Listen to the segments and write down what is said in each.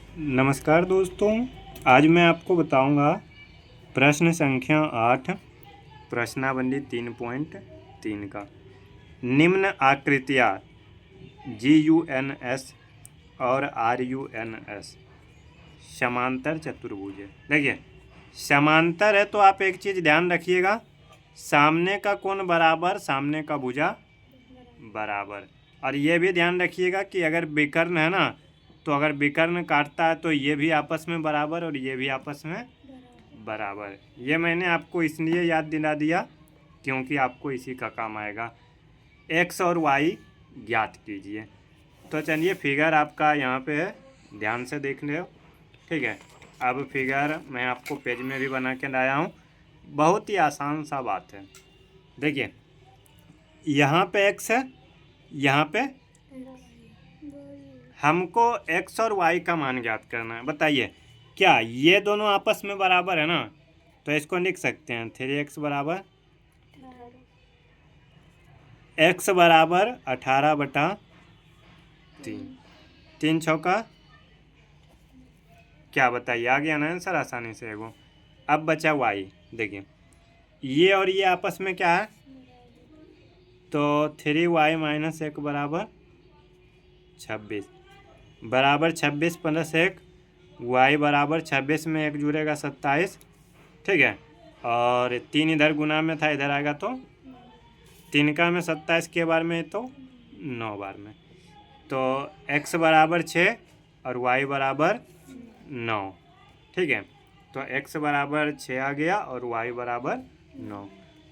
नमस्कार दोस्तों, आज मैं आपको बताऊंगा प्रश्न संख्या 8 प्रश्नावली 3.3 का। निम्न आकृतियाँ GUNS और RUNS समांतर चतुर्भुज है। देखिए समांतर है तो आप एक चीज़ ध्यान रखिएगा, सामने का कोण बराबर, सामने का भुजा बराबर। और ये भी ध्यान रखिएगा कि अगर विकर्ण है ना, तो अगर विकर्ण काटता है तो ये भी आपस में बराबर और ये भी आपस में बराबर। ये मैंने आपको इसलिए याद दिला दिया क्योंकि आपको इसी का काम आएगा। x और y ज्ञात कीजिए। तो चलिए फिगर आपका यहाँ पे है, ध्यान से देख लो। ठीक है, अब फिगर मैं आपको पेज में भी बना के लाया हूँ। बहुत ही आसान सा बात है। देखिए यहाँ पे x है, यहाँ पे हमको x और y का मान ज्ञात करना है। बताइए क्या ये दोनों आपस में बराबर है ना? तो इसको लिख सकते हैं 3x बराबर x बराबर 18/3। 3 चौका क्या, बताइए, आ गया ना आंसर आसानी से एगो। अब बचा y। देखिए ये और ये आपस में क्या है, तो 3y - 1 बराबर 26 बराबर 26 + 1 y बराबर 26 में 1 जुड़ेगा 27। ठीक है, और 3 इधर गुना में था, इधर आएगा तो 3 का में 27 के बार में तो 9 बार में। तो x बराबर 6 और y बराबर 9। ठीक है, तो x बराबर 6 आ गया और y बराबर 9।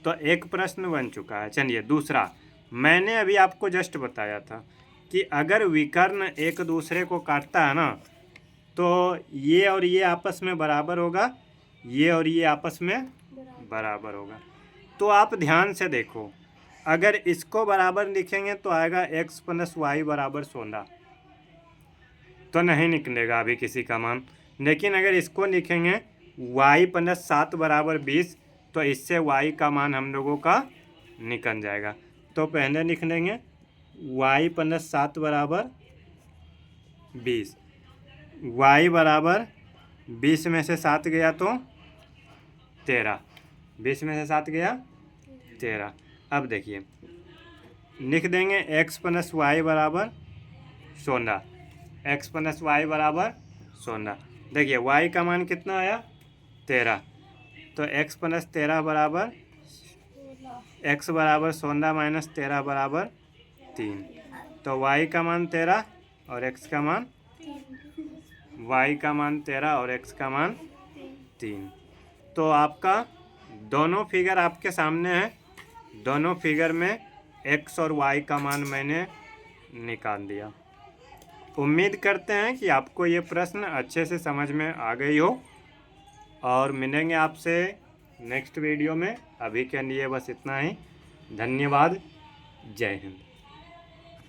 तो एक प्रश्न बन चुका है। चलिए दूसरा, मैंने अभी आपको जस्ट बताया था कि अगर विकर्ण एक दूसरे को काटता है ना, तो ये और ये आपस में बराबर होगा, ये और ये आपस में बराबर होगा। तो आप ध्यान से देखो, अगर इसको बराबर लिखेंगे तो आएगा x + y बराबर 16, तो नहीं निकलेगा अभी किसी का मान। लेकिन अगर इसको लिखेंगे y + 7 बराबर 20, तो इससे y का मान हम लोगों का निकल जाएगा। तो पहले लिख लेंगे y + 7 बराबर 20। y बराबर 20 में से 7 गया तो 13, 20 में से 7 गया 13। अब देखिए लिख देंगे x + y बराबर 16, x + y बराबर 16। देखिए y का मान कितना आया, 13, तो x + 13 बराबर x बराबर 16 - 13 बराबर 3। तो y का मान 13 और x का मान y का मान 13 और x का मान 3। तो आपका दोनों फिगर आपके सामने है, दोनों फिगर में x और y का मान मैंने निकाल दिया। उम्मीद करते हैं कि आपको ये प्रश्न अच्छे से समझ में आ गई हो, और मिलेंगे आपसे नेक्स्ट वीडियो में। अभी के लिए बस इतना ही। धन्यवाद। जय हिंद।